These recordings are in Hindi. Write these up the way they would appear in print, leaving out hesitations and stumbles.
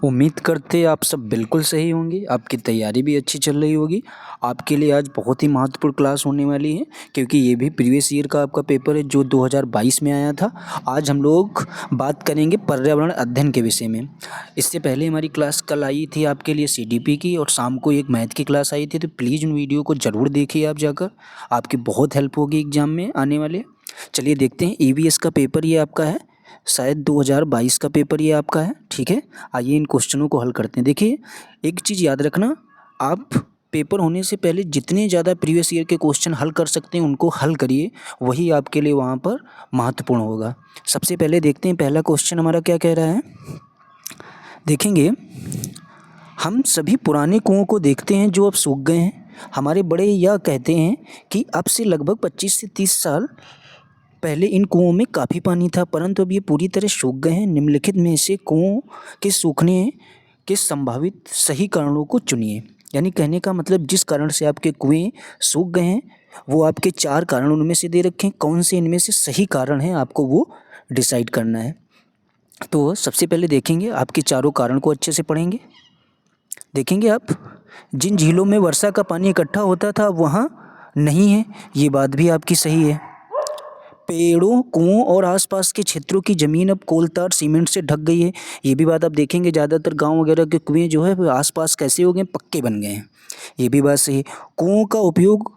उम्मीद करते आप सब बिल्कुल सही होंगे, आपकी तैयारी भी अच्छी चल रही होगी। आपके लिए आज बहुत ही महत्वपूर्ण क्लास होने वाली है, क्योंकि ये भी प्रीवियस ईयर का आपका पेपर है जो 2022 में आया था। आज हम लोग बात करेंगे पर्यावरण अध्ययन के विषय में। इससे पहले हमारी क्लास कल आई थी आपके लिए सीडीपी की, और शाम को एक मैथ की क्लास आई थी। तो प्लीज़ उन वीडियो को ज़रूर देखिए आप जाकर, आपकी बहुत हेल्प होगी एग्ज़ाम में आने वाले। चलिए देखते हैं, ईवीएस का पेपर ये आपका है, शायद 2022 का पेपर ये आपका है। ठीक है, आइए इन क्वेश्चनों को हल करते हैं। देखिए, एक चीज़ याद रखना, आप पेपर होने से पहले जितने ज़्यादा प्रीवियस ईयर के क्वेश्चन हल कर सकते हैं उनको हल करिए, वही आपके लिए वहाँ पर महत्वपूर्ण होगा। सबसे पहले देखते हैं पहला क्वेश्चन हमारा क्या कह रहा है। देखेंगे, हम सभी पुराने कुओं को देखते हैं जो अब सूख गए हैं। हमारे बड़े यह कहते हैं कि अब से लगभग 25 से 30 साल पहले इन कुओं में काफ़ी पानी था, परंतु अब ये पूरी तरह सूख गए हैं। निम्नलिखित में से कुओं के सूखने के संभावित सही कारणों को चुनिए। यानी कहने का मतलब, जिस कारण से आपके कुएं सूख गए हैं वो आपके 4 कारण उनमें से दे रखे हैं, कौन से इनमें से सही कारण है आपको वो डिसाइड करना है। तो सबसे पहले देखेंगे, आपके चारों कारण को अच्छे से पढ़ेंगे। देखेंगे आप, जिन झीलों में वर्षा का पानी इकट्ठा होता था वहाँ नहीं है, ये बात भी आपकी सही है। पेड़ों, कुओं और आसपास के क्षेत्रों की ज़मीन अब कोलतार सीमेंट से ढक गई है, ये भी बात आप देखेंगे। ज़्यादातर गांव वगैरह के कुएं जो है वो आसपास कैसे हो गए, पक्के बन गए हैं, ये भी बात सही है। कुओं का उपयोग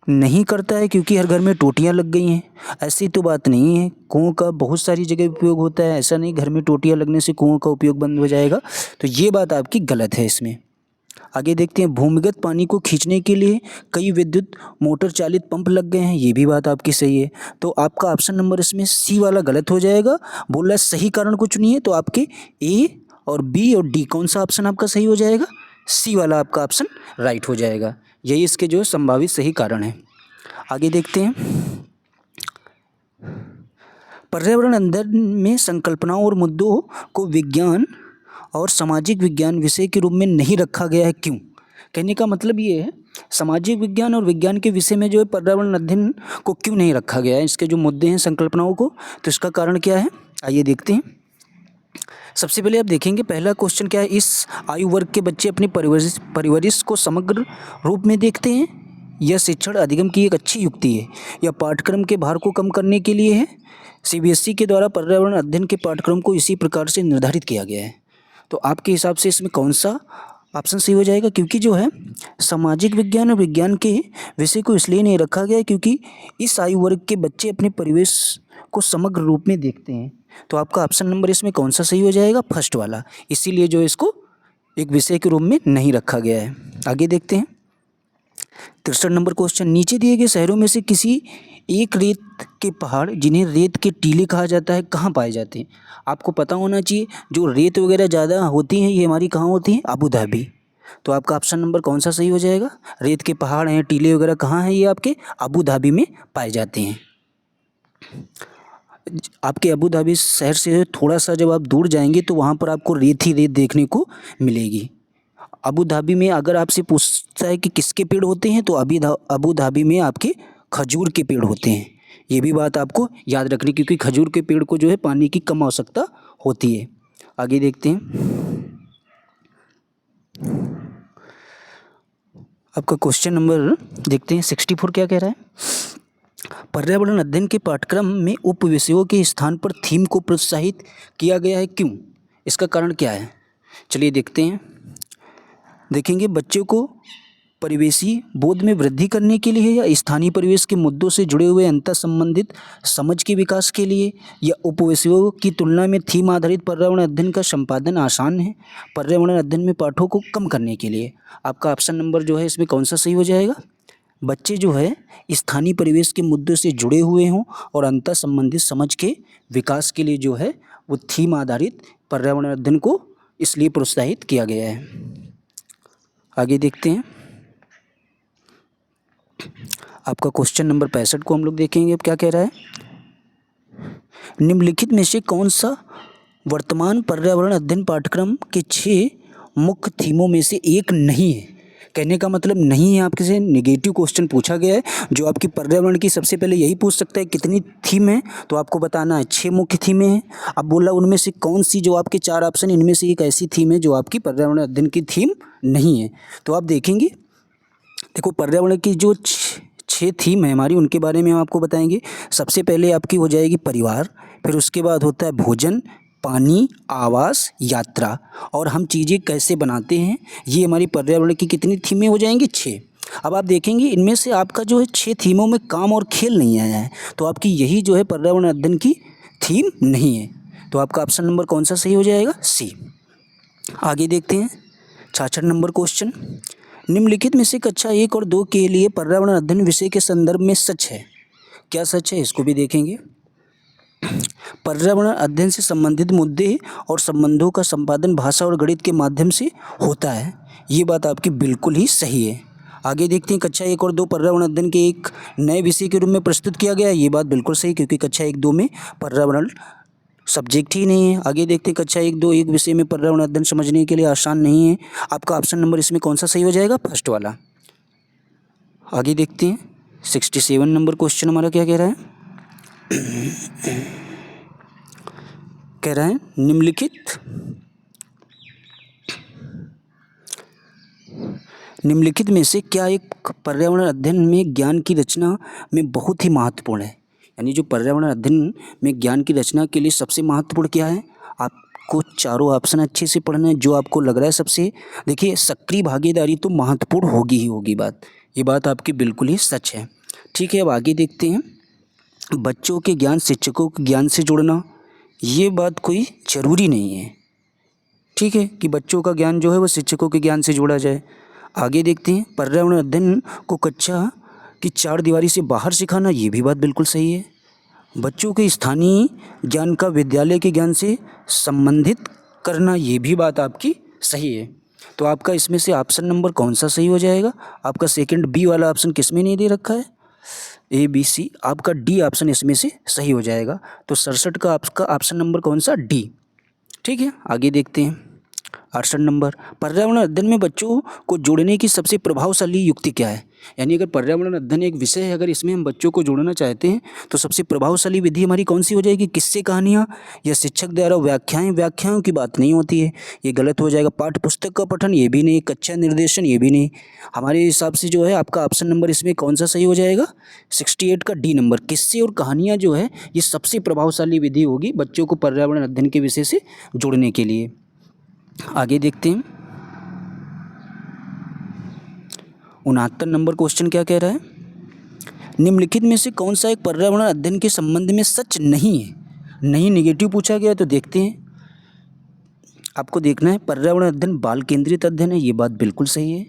नहीं करता है क्योंकि हर घर में टोटियां लग गई हैं, ऐसी तो बात नहीं है। कुओं का बहुत सारी जगह उपयोग होता है, ऐसा नहीं घर में टोटियां लगने से कुओं का उपयोग बंद हो जाएगा, तो ये बात आपकी गलत है इसमें। आगे देखते हैं, भूमिगत पानी को खींचने के लिए कई विद्युत मोटर चालित पंप लग गए हैं, ये भी बात आपकी सही है। तो आपका ऑप्शन नंबर इसमें सी वाला गलत हो जाएगा। बोल रहा है सही कारण को चुनिए, तो आपके ए और बी और डी कौन सा ऑप्शन आपका सही हो जाएगा? सी वाला आपका ऑप्शन राइट हो जाएगा। यही इसके जो संभावित सही कारण है। आगे देखते हैं, पर्यावरण अध्ययन में संकल्पनाओं और मुद्दों को विज्ञान और सामाजिक विज्ञान विषय के रूप में नहीं रखा गया है, क्यों? कहने का मतलब ये है, सामाजिक विज्ञान और विज्ञान के विषय में जो है पर्यावरण अध्ययन को क्यों नहीं रखा गया है, इसके जो मुद्दे हैं संकल्पनाओं को, तो इसका कारण क्या है आइए देखते हैं। सबसे पहले आप देखेंगे, पहला क्वेश्चन क्या है, इस आयु वर्ग के बच्चे अपनी परवरिश को समग्र रूप में देखते हैं। यह शिक्षण अधिगम की एक अच्छी युक्ति है, यह पाठ्यक्रम के भार को कम करने के लिए है। सीबीएसई के द्वारा पर्यावरण अध्ययन के पाठ्यक्रम को इसी प्रकार से निर्धारित किया गया है। तो आपके हिसाब से इसमें कौन सा ऑप्शन सही हो जाएगा? क्योंकि जो है सामाजिक विज्ञान और विज्ञान के विषय को इसलिए नहीं रखा गया क्योंकि इस आयु वर्ग के बच्चे अपने परिवेश को समग्र रूप में देखते हैं। तो आपका ऑप्शन नंबर इसमें कौन सा सही हो जाएगा? फर्स्ट वाला। इसीलिए जो इसको एक विषय के रूप में नहीं रखा गया है। आगे देखते हैं, 63 नंबर क्वेश्चन, नीचे दिए गए शहरों में से किसी एक रेत के पहाड़ जिन्हें रेत के टीले कहा जाता है कहाँ पाए जाते हैं? आपको पता होना चाहिए, जो रेत वगैरह ज़्यादा होती हैं ये हमारी कहाँ होती हैं? Abu Dhabi. तो आपका ऑप्शन नंबर कौन सा सही हो जाएगा? रेत के पहाड़ हैं, टीले वगैरह कहाँ हैं? ये आपके अबू धाबी में पाए जाते हैं। आपके अबू धाबी शहर से थोड़ा सा जब आप दूर जाएंगे तो वहाँ पर आपको रेत ही रेत देखने को मिलेगी। अबू धाबी में अगर आपसे पूछता है कि किसके पेड़ होते हैं, तो अबू धाबी में आपके खजूर के पेड़ होते हैं। ये भी बात आपको याद रखनी, क्योंकि खजूर के पेड़ को जो है पानी की कम आवश्यकता होती है। आगे देखते हैं, आपका क्वेश्चन नंबर देखते हैं 64 क्या कह रहा है। पर्यावरण अध्ययन के पाठ्यक्रम में उप विषयों के स्थान पर थीम को प्रोत्साहित किया गया है, क्यों? इसका कारण क्या है? चलिए देखते हैं। देखेंगे, बच्चों को परिवेशी बोध में वृद्धि करने के लिए, या स्थानीय परिवेश के मुद्दों से जुड़े हुए अंतर संबंधित समझ के विकास के लिए, या उपविषयों की तुलना में थीम आधारित पर्यावरण अध्ययन का संपादन आसान है, पर्यावरण अध्ययन में पाठों को कम करने के लिए। आपका ऑप्शन नंबर जो है इसमें कौन सा सही हो जाएगा? बच्चे जो है स्थानीय परिवेश के मुद्दों से जुड़े हुए हों और अंतर संबंधित समझ के विकास के लिए जो है वो थीम आधारित पर्यावरण अध्ययन को इसलिए प्रोत्साहित किया गया है। आगे देखते हैं, आपका क्वेश्चन नंबर 65 को हम लोग देखेंगे। अब क्या कह रहा है, निम्नलिखित में से कौन सा वर्तमान पर्यावरण अध्ययन पाठ्यक्रम के 6 मुख्य थीमों में से एक नहीं है? कहने का मतलब नहीं है आपके से नेगेटिव क्वेश्चन पूछा गया है जो आपकी पर्यावरण की सबसे पहले यही पूछ सकता है कितनी थीम है, तो आपको बताना है 6 मुख्य थीमें हैं। अब बोला उनमें से कौन सी जो आपके 4 ऑप्शन इनमें से एक ऐसी थीम है जो आपकी पर्यावरण अध्ययन की थीम नहीं है। तो आप देखेंगे, देखो पर्यावरण की जो 6 थीम है हमारी उनके बारे में हम आपको बताएंगे। सबसे पहले आपकी हो जाएगी परिवार, फिर उसके बाद होता है भोजन, पानी, आवास, यात्रा और हम चीज़ें कैसे बनाते हैं। ये हमारी पर्यावरण की कितनी थीमें हो जाएंगी? 6। अब आप देखेंगे इनमें से आपका जो है 6 थीमों में काम और खेल नहीं आया है, तो आपकी यही जो है पर्यावरण अध्ययन की थीम नहीं है। तो आपका ऑप्शन नंबर कौन सा सही हो जाएगा? सी। आगे देखते हैं 66 नंबर क्वेश्चन। निम्नलिखित में से कक्षा 1 और 2 के लिए पर्यावरण अध्ययन विषय के संदर्भ में सच है। क्या सच है इसको भी देखेंगे। पर्यावरण अध्ययन से संबंधित मुद्दे और संबंधों का संपादन भाषा और गणित के माध्यम से होता है। ये बात आपकी बिल्कुल ही सही है। आगे देखते हैं कक्षा 1 और 2 पर्यावरण अध्ययन के एक नए विषय के रूप में प्रस्तुत किया गया है। ये बात बिल्कुल सही, क्योंकि कक्षा 1-2 में पर्यावरण सब्जेक्ट ही नहीं है। आगे देखते हैं कक्षा 1-2 एक विषय में पर्यावरण अध्ययन समझने के लिए आसान नहीं है। आपका ऑप्शन नंबर इसमें कौन सा सही हो जाएगा? फर्स्ट वाला। आगे देखते हैं 67 नंबर क्वेश्चन हमारा क्या कह रहा है। कह रहा है निम्नलिखित में से क्या एक पर्यावरण अध्ययन में ज्ञान की रचना में बहुत ही महत्वपूर्ण है। यानी जो पर्यावरण अध्ययन में ज्ञान की रचना के लिए सबसे महत्वपूर्ण क्या है। आपको चारों ऑप्शन अच्छे से पढ़ना है। जो आपको लग रहा है सबसे, देखिए सक्रिय भागीदारी तो महत्वपूर्ण होगी ही होगी बात, ये बात आपकी बिल्कुल ही सच है। ठीक है, अब आगे देखते हैं बच्चों के ज्ञान शिक्षकों के ज्ञान से जोड़ना। ये बात कोई ज़रूरी नहीं है, ठीक है, कि बच्चों का ज्ञान जो है वो शिक्षकों के ज्ञान से जोड़ा जाए। आगे देखते हैं पर्यावरण अध्ययन को कक्षा की 4 दीवारी से बाहर सिखाना। ये भी बात बिल्कुल सही है। बच्चों के स्थानीय ज्ञान का विद्यालय के ज्ञान से संबंधित करना, ये भी बात आपकी सही है। तो आपका इसमें से ऑप्शन नंबर कौन सा सही हो जाएगा? आपका सेकंड बी वाला ऑप्शन किस में नहीं दे रखा है? ए बी सी, आपका डी ऑप्शन इसमें से सही हो जाएगा। तो 67 का आपका ऑप्शन नंबर कौन सा? डी। ठीक है, आगे देखते हैं 68 नंबर। पर्यावरण अध्ययन में बच्चों को जोड़ने की सबसे प्रभावशाली युक्ति क्या है। यानी अगर पर्यावरण अध्ययन एक विषय है, अगर इसमें हम बच्चों को जोड़ना चाहते हैं तो सबसे प्रभावशाली विधि हमारी कौन सी हो जाएगी? किस्से, कहानियाँ या शिक्षक द्वारा व्याख्याएं। व्याख्याओं की बात नहीं होती है, ये गलत हो जाएगा। पाठ्य पुस्तक का पठन, ये भी नहीं। कक्षा निर्देशन, ये भी नहीं। हमारे हिसाब से जो है आपका ऑप्शन नंबर इसमें कौन सा सही हो जाएगा? 68 का डी नंबर। किस्से और कहानियाँ जो है ये सबसे प्रभावशाली विधि होगी बच्चों को पर्यावरण अध्ययन के विषय से जोड़ने के लिए। आगे देखते हैं 69 नंबर क्वेश्चन क्या कह रहा है। निम्नलिखित में से कौन सा एक पर्यावरण अध्ययन के संबंध में सच नहीं है। नहीं, नेगेटिव पूछा गया, तो देखते हैं। आपको देखना है पर्यावरण अध्ययन बाल केंद्रित अध्ययन है, ये बात बिल्कुल सही है।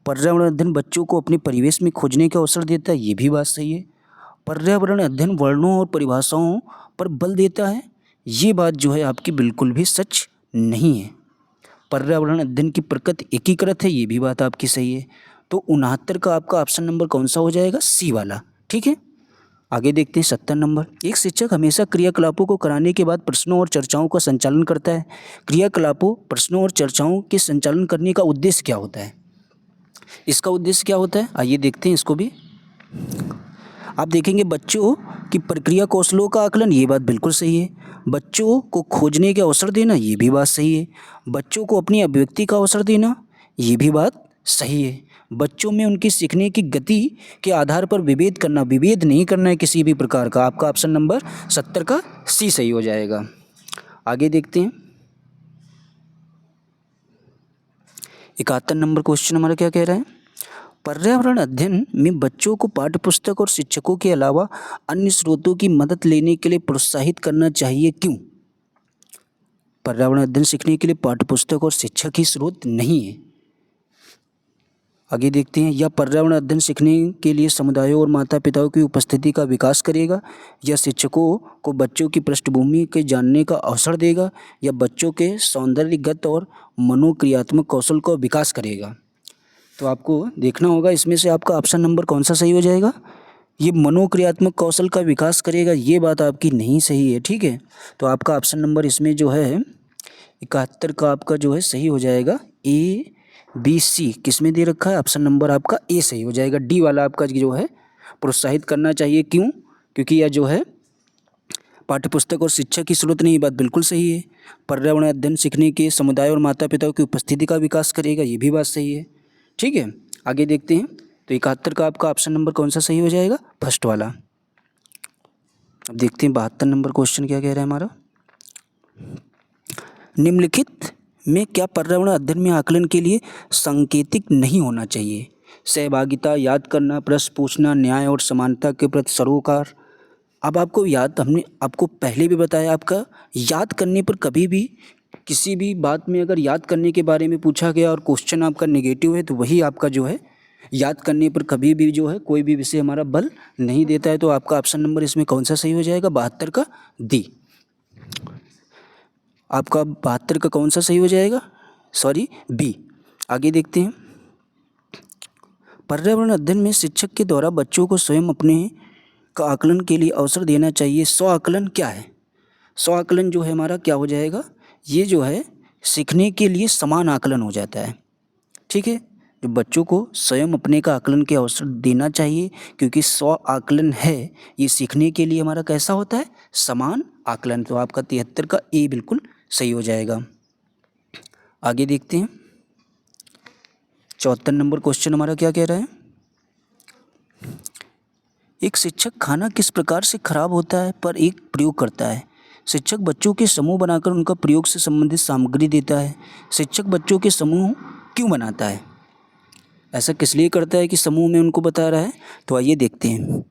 पर्यावरण अध्ययन बच्चों को अपने परिवेश में खोजने का अवसर देता है, ये भी बात सही है। पर्यावरण अध्ययन वर्णों और परिभाषाओं पर बल देता है, ये बात जो है आपकी बिल्कुल भी सच नहीं है। पर्यावरण अध्ययन की प्रकृति एकीकृत है, ये भी बात आपकी सही है। तो 69 का आपका ऑप्शन नंबर कौन सा हो जाएगा? सी वाला। ठीक है, आगे देखते हैं 70 नंबर। एक शिक्षक हमेशा क्रियाकलापों को कराने के बाद प्रश्नों और चर्चाओं का संचालन करता है। क्रियाकलापों, प्रश्नों और चर्चाओं के संचालन करने का उद्देश्य क्या होता है? इसका उद्देश्य क्या होता है, आइए देखते हैं इसको भी। आप देखेंगे बच्चों की प्रक्रिया कौशलों का आकलन, ये बात बिल्कुल सही है। बच्चों को खोजने के अवसर देना, ये भी बात सही है। बच्चों को अपनी अभिव्यक्ति का अवसर देना, ये भी बात सही है। बच्चों में उनकी सीखने की गति के आधार पर विभेद करना, विभेद नहीं करना है किसी भी प्रकार का। आपका ऑप्शन नंबर 70 का सी सही हो जाएगा। आगे देखते हैं 71 नंबर क्वेश्चन हमारा क्या कह रहा है। पर्यावरण अध्ययन में बच्चों को पाठ्यपुस्तक और शिक्षकों के अलावा अन्य स्रोतों की मदद लेने के लिए प्रोत्साहित करना चाहिए, क्यों? पर्यावरण अध्ययन सीखने के लिए पाठ्यपुस्तक और शिक्षक ही स्रोत नहीं है। आगे देखते हैं, या पर्यावरण अध्ययन सीखने के लिए समुदायों और माता पिताओं की उपस्थिति का विकास करेगा, या शिक्षकों को बच्चों की पृष्ठभूमि के जानने का अवसर देगा, या बच्चों के सौंदर्यगत और मनोक्रियात्मक कौशल का विकास करेगा। तो आपको देखना होगा इसमें से आपका ऑप्शन नंबर कौन सा सही हो जाएगा। ये मनोक्रियात्मक कौशल का विकास करेगा, ये बात आपकी नहीं सही है। ठीक है, तो आपका ऑप्शन नंबर इसमें जो है 71 का आपका जो है सही हो जाएगा, ए बी सी किस में दे रखा है? ऑप्शन नंबर आपका ए सही हो जाएगा। डी वाला आपका जो है प्रोत्साहित करना चाहिए। क्यों? क्योंकि यह जो है पाठ्यपुस्तक और शिक्षा की स्रोत नहीं, ये बात बिल्कुल सही है। पर्यावरण अध्ययन सीखने के समुदाय और माता पिता की उपस्थिति का विकास करेगा, ये भी बात सही है। ठीक है, आगे देखते हैं। तो 71 का आपका ऑप्शन नंबर कौन सा सही हो जाएगा? फर्स्ट वाला। अब देखते हैं 72 नंबर क्वेश्चन क्या कह रहा है हमारा। निम्नलिखित में क्या पर्यावरण अध्ययन में आकलन के लिए सांकेतिक नहीं होना चाहिए? सहभागिता, याद करना, प्रश्न पूछना, न्याय और समानता के प्रति सरोकार। अब आपको याद, हमने आपको पहले भी बताया, आपका याद करने पर कभी भी किसी भी बात में अगर याद करने के बारे में पूछा गया और क्वेश्चन आपका नेगेटिव है तो वही आपका जो है याद करने पर कभी भी जो है कोई भी विषय हमारा बल नहीं देता है। तो आपका ऑप्शन नंबर इसमें कौन सा सही हो जाएगा? 72 का डी। आपका 72 का कौन सा सही हो जाएगा? Sorry, B. आगे देखते हैं। पर्यावरण अध्ययन में शिक्षक के द्वारा बच्चों को स्वयं अपने का आकलन के लिए अवसर देना चाहिए। स्व आकलन क्या है? स्व आकलन जो है हमारा क्या हो जाएगा? ये जो है सीखने के लिए समान आकलन हो जाता है। ठीक है, जो बच्चों को स्वयं अपने का आकलन के अवसर देना चाहिए, क्योंकि स्व आकलन है ये सीखने के लिए हमारा कैसा होता है? समान आकलन। तो आपका 73 का ए बिल्कुल सही हो जाएगा। आगे देखते हैं। 74 नंबर क्वेश्चन हमारा क्या कह रहा है। एक शिक्षक खाना किस प्रकार से खराब होता है पर एक प्रयोग करता है? शिक्षक बच्चों के समूह बनाकर उनका प्रयोग से संबंधित सामग्री देता है। शिक्षक बच्चों के समूह क्यों बनाता है? ऐसा किस लिए करता है कि समूह में उनको बता रहा है? तो आइए देखते हैं।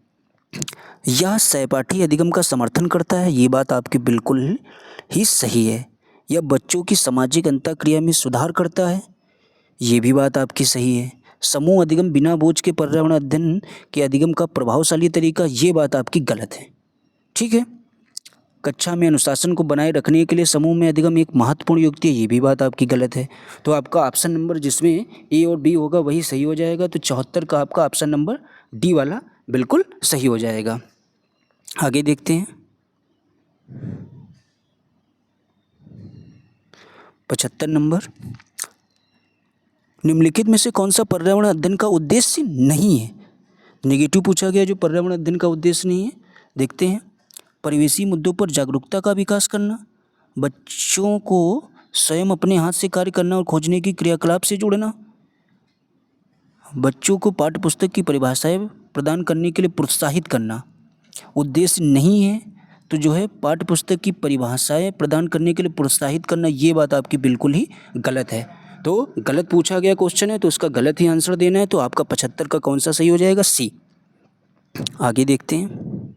यह सहपाठी अधिगम का समर्थन करता है, ये बात आपकी बिल्कुल ही सही है। यह बच्चों की सामाजिक अंतःक्रिया में सुधार करता है, ये भी बात आपकी सही है। समूह अधिगम बिना बोझ के पर्यावरण अध्ययन के अधिगम का प्रभावशाली तरीका, ये बात आपकी गलत है। ठीक है, कक्षा में अनुशासन को बनाए रखने के लिए समूह में अधिगम एक महत्वपूर्ण युक्ति है, ये भी बात आपकी गलत है। तो आपका ऑप्शन नंबर जिसमें ए और बी होगा वही सही हो जाएगा। तो 74 का आपका ऑप्शन नंबर डी वाला बिल्कुल सही हो जाएगा। आगे देखते हैं। 75 नंबर, निम्नलिखित में से कौन सा पर्यावरण अध्ययन का उद्देश्य नहीं है? नेगेटिव पूछा गया जो पर्यावरण अध्ययन का उद्देश्य नहीं है। देखते हैं। परिवेशी मुद्दों पर जागरूकता का विकास करना, बच्चों को स्वयं अपने हाथ से कार्य करना और खोजने की क्रियाकलाप से जोड़ना, बच्चों को पाठ्यपुस्तक की परिभाषाएं प्रदान करने के लिए प्रोत्साहित करना। उद्देश्य नहीं है तो जो है पाठ्यपुस्तक की परिभाषाएं प्रदान करने के लिए प्रोत्साहित करना, ये बात आपकी बिल्कुल ही गलत है। तो गलत पूछा गया क्वेश्चन है तो उसका गलत ही आंसर देना है। तो आपका 75 का कौन सा सही हो जाएगा? सी। आगे देखते हैं।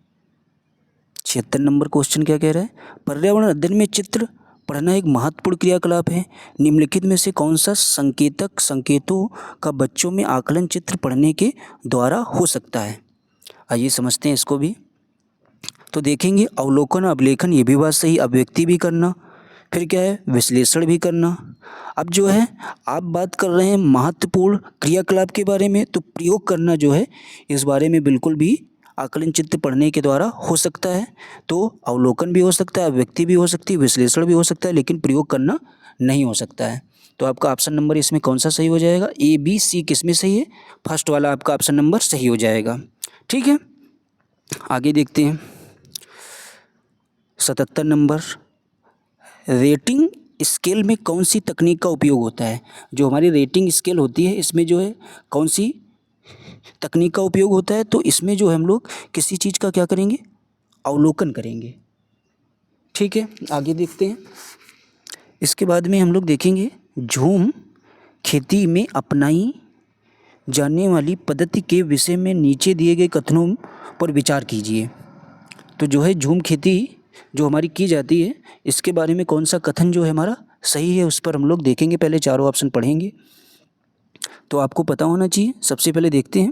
76 नंबर क्वेश्चन क्या कह रहा है। पर्यावरण अध्ययन में चित्र पढ़ना एक महत्वपूर्ण क्रियाकलाप है। निम्नलिखित में से कौन सा संकेतों का बच्चों में आकलन चित्र पढ़ने के द्वारा हो सकता है? आइए समझते हैं इसको भी। तो देखेंगे अवलोकन, अभिलेखन, ये भी बात सही। अभिव्यक्ति भी करना, फिर क्या है? विश्लेषण भी करना। अब जो है आप बात कर रहे हैं महत्वपूर्ण क्रियाकलाप के बारे में, तो प्रयोग करना जो है इस बारे में बिल्कुल भी आकलन चित्र पढ़ने के द्वारा हो सकता है। तो अवलोकन भी हो सकता है, अभिव्यक्ति भी हो सकती है, विश्लेषण भी हो सकता है, लेकिन प्रयोग करना नहीं हो सकता है। तो आपका ऑप्शन नंबर इसमें कौन सा सही हो जाएगा? ए, बी, सी किस में सही है? फर्स्ट वाला आपका ऑप्शन नंबर सही हो जाएगा। ठीक है, आगे देखते हैं। 77 नंबर, रेटिंग स्केल में कौन सी तकनीक का उपयोग होता है? जो हमारी रेटिंग स्केल होती है इसमें जो है कौन सी तकनीक का उपयोग होता है? तो इसमें जो है हम लोग किसी चीज़ का क्या करेंगे? अवलोकन करेंगे। ठीक है, आगे देखते हैं। इसके बाद में हम लोग देखेंगे झूम खेती में अपनाई जाने वाली पद्धति के विषय में नीचे दिए गए कथनों पर विचार कीजिए। तो जो है झूम खेती जो हमारी की जाती है इसके बारे में कौन सा कथन जो है हमारा सही है उस पर हम लोग देखेंगे। पहले चारों ऑप्शन पढ़ेंगे तो आपको पता होना चाहिए। सबसे पहले देखते हैं,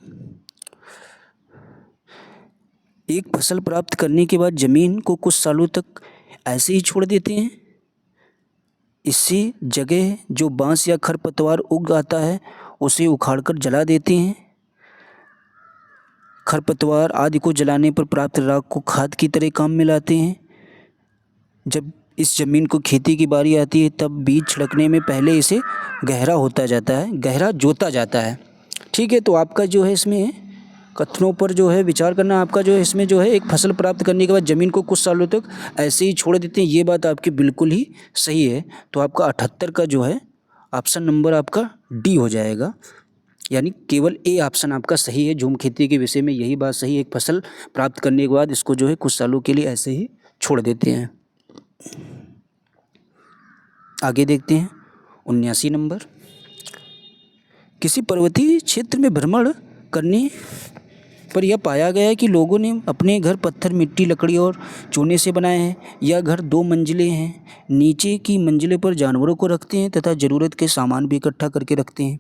एक फसल प्राप्त करने के बाद ज़मीन को कुछ सालों तक ऐसे ही छोड़ देते हैं। इससे जगह जो बांस या खरपतवार उग आता है उसे उखाड़कर जला देते हैं। खरपतवार आदि को जलाने पर प्राप्त राख को खाद की तरह काम में लाते हैं। जब इस ज़मीन को खेती की बारी आती है तब बीज छिड़कने में पहले इसे गहरा होता जाता है, गहरा जोता जाता है। ठीक है, तो आपका जो है इसमें कथनों पर जो है विचार करना, आपका जो है इसमें जो है एक फसल प्राप्त करने के बाद ज़मीन को कुछ सालों तक ऐसे ही छोड़ देते हैं, ये बात आपकी बिल्कुल ही सही है। तो आपका 78 का जो है ऑप्शन नंबर आपका डी हो जाएगा, यानी केवल ए ऑप्शन आपका सही है। झूम खेती के विषय में यही बात सही है, एक फसल प्राप्त करने के बाद इसको जो है कुछ सालों के लिए ऐसे ही छोड़ देते हैं। आगे देखते हैं 79 नंबर। किसी पर्वतीय क्षेत्र में भ्रमण करने पर यह पाया गया है कि लोगों ने अपने घर पत्थर, मिट्टी, लकड़ी और चूने से बनाए हैं। यह घर 2 मंजिलें हैं। नीचे की मंजिलों पर जानवरों को रखते हैं तथा ज़रूरत के सामान भी इकट्ठा करके रखते हैं।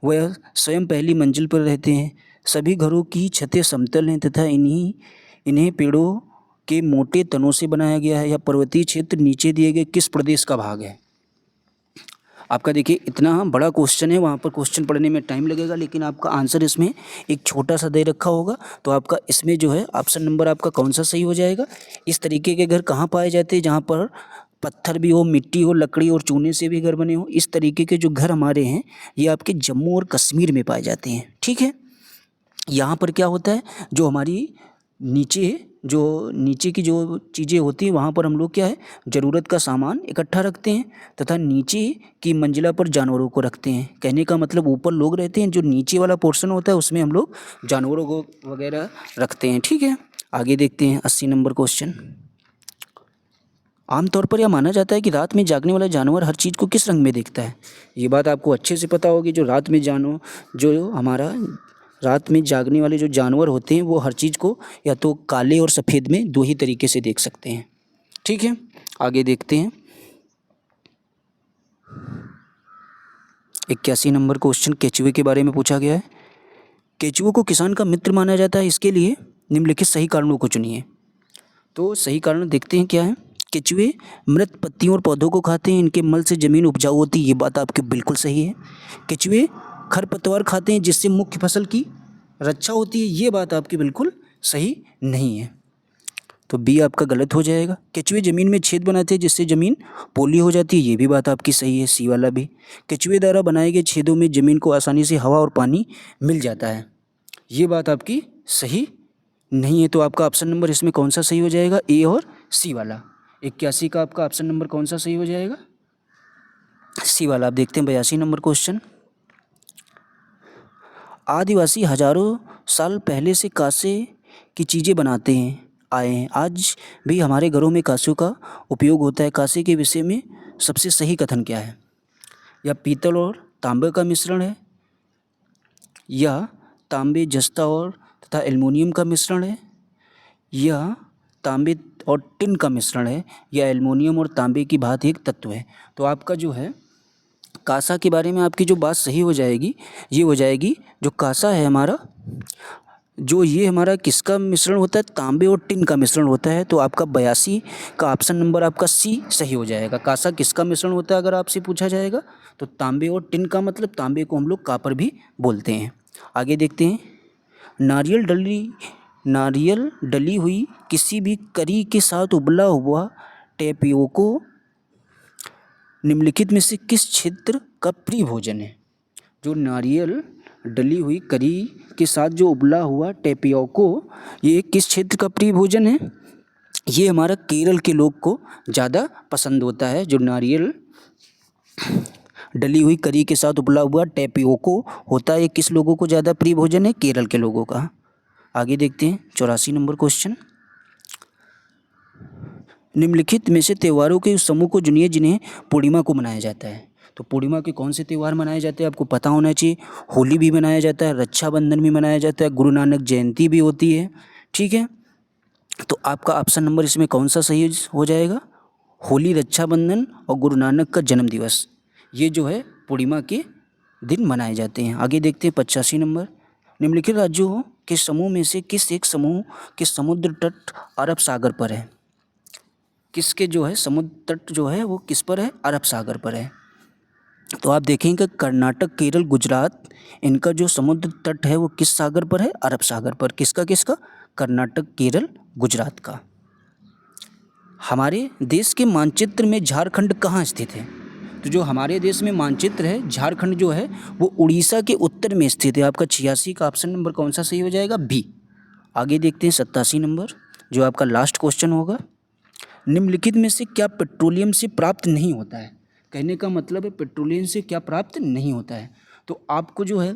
वह स्वयं पहली मंजिल पर रहते हैं। सभी घरों की छतें समतल हैं तथा इन्हें पेड़ों के मोटे तनों से बनाया गया है। यह पर्वतीय क्षेत्र नीचे दिए गए किस प्रदेश का भाग है? आपका देखिए इतना बड़ा क्वेश्चन है, वहाँ पर क्वेश्चन पढ़ने में टाइम लगेगा, लेकिन आपका आंसर इसमें एक छोटा सा दे रखा होगा। तो आपका इसमें जो है ऑप्शन नंबर आपका कौन सा सही हो जाएगा? इस तरीके के घर कहाँ पाए जाते हैं? जहाँ पर पत्थर भी हो, मिट्टी हो, लकड़ी और चूने से भी घर बने हो। इस तरीके के जो घर हमारे हैं ये आपके जम्मू और कश्मीर में पाए जाते हैं। ठीक है, यहाँ पर क्या होता है, जो हमारी नीचे की जो चीज़ें होती हैं वहाँ पर हम लोग क्या है ज़रूरत का सामान इकट्ठा रखते हैं तथा नीचे की मंजिला पर जानवरों को रखते हैं। कहने का मतलब ऊपर लोग रहते हैं, जो नीचे वाला पोर्शन होता है उसमें हम लोग जानवरों को वगैरह रखते हैं। ठीक है, आगे देखते हैं 80 नंबर क्वेश्चन। आमतौर पर यह माना जाता है कि रात में जागने वाला जानवर हर चीज़ को किस रंग में देखता है? ये बात आपको अच्छे से पता होगी। जो हमारा रात में जागने वाले जो जानवर होते हैं वो हर चीज़ को या तो काले और सफ़ेद में 2 ही तरीके से देख सकते हैं। ठीक है, आगे देखते हैं 81 नंबर क्वेश्चन। केचुए के बारे में पूछा गया है। केचुओं को किसान का मित्र माना जाता है, इसके लिए निम्नलिखित सही कारणों को चुनिए। तो सही कारण देखते हैं क्या है। केचुए मृत पत्तियों और पौधों को खाते हैं, इनके मल से ज़मीन उपजाऊ होती है, ये बात आपकी बिल्कुल सही है। केचुए खरपतवार खाते हैं जिससे मुख्य फसल की रक्षा होती है, ये बात आपकी बिल्कुल सही नहीं है, तो बी आपका गलत हो जाएगा। केचुए ज़मीन में छेद बनाते हैं जिससे ज़मीन पोली हो जाती है, ये भी बात आपकी सही है, सी वाला भी। केचुए द्वारा बनाए गए छेदों में ज़मीन को आसानी से हवा और पानी मिल जाता है, ये बात आपकी सही नहीं है। तो आपका ऑप्शन नंबर इसमें कौन सा सही हो जाएगा? ए और सी वाला। 81 का आपका ऑप्शन नंबर कौन सा सही हो जाएगा? सी वाला। आप देखते हैं 82 नंबर क्वेश्चन। आदिवासी हजारों साल पहले से कांसे की चीज़ें बनाते आए हैं। आज भी हमारे घरों में कांसों का उपयोग होता है। कांसे के विषय में सबसे सही कथन क्या है? या पीतल और तांबे का मिश्रण है, या तांबे, जस्ता और तथा एल्युमिनियम का मिश्रण है, या तांबे और टिन का मिश्रण है, या एल्युमिनियम और तांबे की भांति एक तत्व है। तो आपका जो है कांसा के बारे में आपकी जो बात सही हो जाएगी ये हो जाएगी, जो कांसा है हमारा, जो ये हमारा किसका मिश्रण होता है? तांबे और टिन का मिश्रण होता है। तो आपका 82 का ऑप्शन नंबर आपका सी सही हो जाएगा। कांसा किसका मिश्रण होता है अगर आपसे पूछा जाएगा तो तांबे और टिन का, मतलब तांबे को हम लोग कापर भी बोलते हैं। आगे देखते हैं। नारियल डली हुई किसी भी करी के साथ उबला हुआ टेपियोको निम्नलिखित में से किस क्षेत्र का प्रिय भोजन है? जो नारियल डली हुई करी के साथ जो उबला हुआ टेपियोको, ये किस क्षेत्र का प्रिय भोजन है? ये हमारा केरल के लोग को ज़्यादा पसंद होता है। जो नारियल डली हुई करी के साथ उबला हुआ टेपियोको होता है, ये किस लोगों को ज़्यादा प्रिय भोजन है? केरल के लोगों का। आगे देखते हैं 84 नंबर क्वेश्चन। निम्नलिखित में से त्योहारों के उस समूह को चुनिए जिन्हें पूर्णिमा को मनाया जाता है। तो पूर्णिमा के कौन से त्यौहार मनाए जाते हैं आपको पता होना चाहिए। होली भी मनाया जाता है, रक्षाबंधन भी मनाया जाता है, गुरु नानक जयंती भी होती है। ठीक है, तो आपका ऑप्शन नंबर इसमें कौन सा सही हो जाएगा? होली, रक्षाबंधन और गुरु नानक का जन्म दिवस, ये जो है पूर्णिमा के दिन मनाए जाते हैं। आगे देखते हैं 85 नंबर। निम्नलिखित राज्यों के समूह में से किस एक समूह के समुद्र तट अरब सागर पर है? किसके जो है समुद्र तट जो है वो किस पर है? अरब सागर पर है। तो आप देखेंगे कर्नाटक, केरल, गुजरात, इनका जो समुद्र तट है वो किस सागर पर है? अरब सागर पर। किसका? कर्नाटक, केरल, गुजरात का। हमारे देश के मानचित्र में झारखंड कहाँ स्थित है? तो जो हमारे देश में मानचित्र है, झारखंड जो है वो उड़ीसा के उत्तर में स्थित है। आपका 86 का ऑप्शन नंबर कौन सा सही हो जाएगा? बी। आगे देखते हैं 87 नंबर, जो आपका लास्ट क्वेश्चन होगा। निम्नलिखित में से क्या पेट्रोलियम से प्राप्त नहीं होता है? कहने का मतलब है पेट्रोलियम से क्या प्राप्त नहीं होता है। तो आपको जो है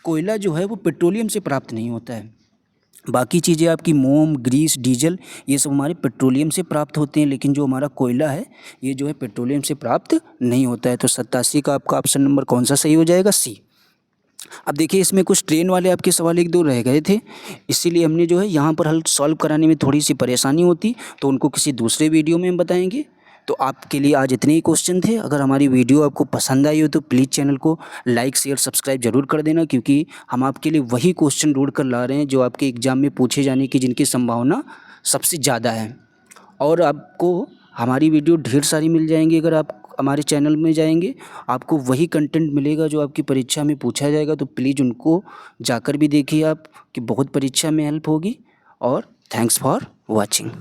कोयला जो है वो पेट्रोलियम से प्राप्त नहीं होता है। बाकी चीज़ें आपकी मोम, ग्रीस, डीजल, ये सब हमारे पेट्रोलियम से प्राप्त होते हैं, लेकिन जो हमारा कोयला है ये जो है पेट्रोलियम से प्राप्त नहीं होता है। तो 87 का आपका ऑप्शन नंबर कौन सा सही हो जाएगा? सी। अब देखिए इसमें कुछ ट्रेन वाले आपके सवाल एक दो रह गए थे, इसीलिए हमने जो है यहाँ पर हल सॉल्व कराने में थोड़ी सी परेशानी होती, तो उनको किसी दूसरे वीडियो में हम बताएंगे। तो आपके लिए आज इतने ही क्वेश्चन थे। अगर हमारी वीडियो आपको पसंद आई हो तो प्लीज़ चैनल को लाइक, शेयर, सब्सक्राइब जरूर कर देना, क्योंकि हम आपके लिए वही क्वेश्चन ढूंढ कर ला रहे हैं जो आपके एग्ज़ाम में पूछे जाने की जिनकी संभावना सबसे ज़्यादा है। और आपको हमारी वीडियो ढेर सारी मिल जाएंगी। अगर आप हमारे चैनल में जाएंगे आपको वही कंटेंट मिलेगा जो आपकी परीक्षा में पूछा जाएगा। तो प्लीज़ उनको जाकर भी देखिए आप, कि बहुत परीक्षा में हेल्प होगी। और थैंक्स फॉर वॉचिंग।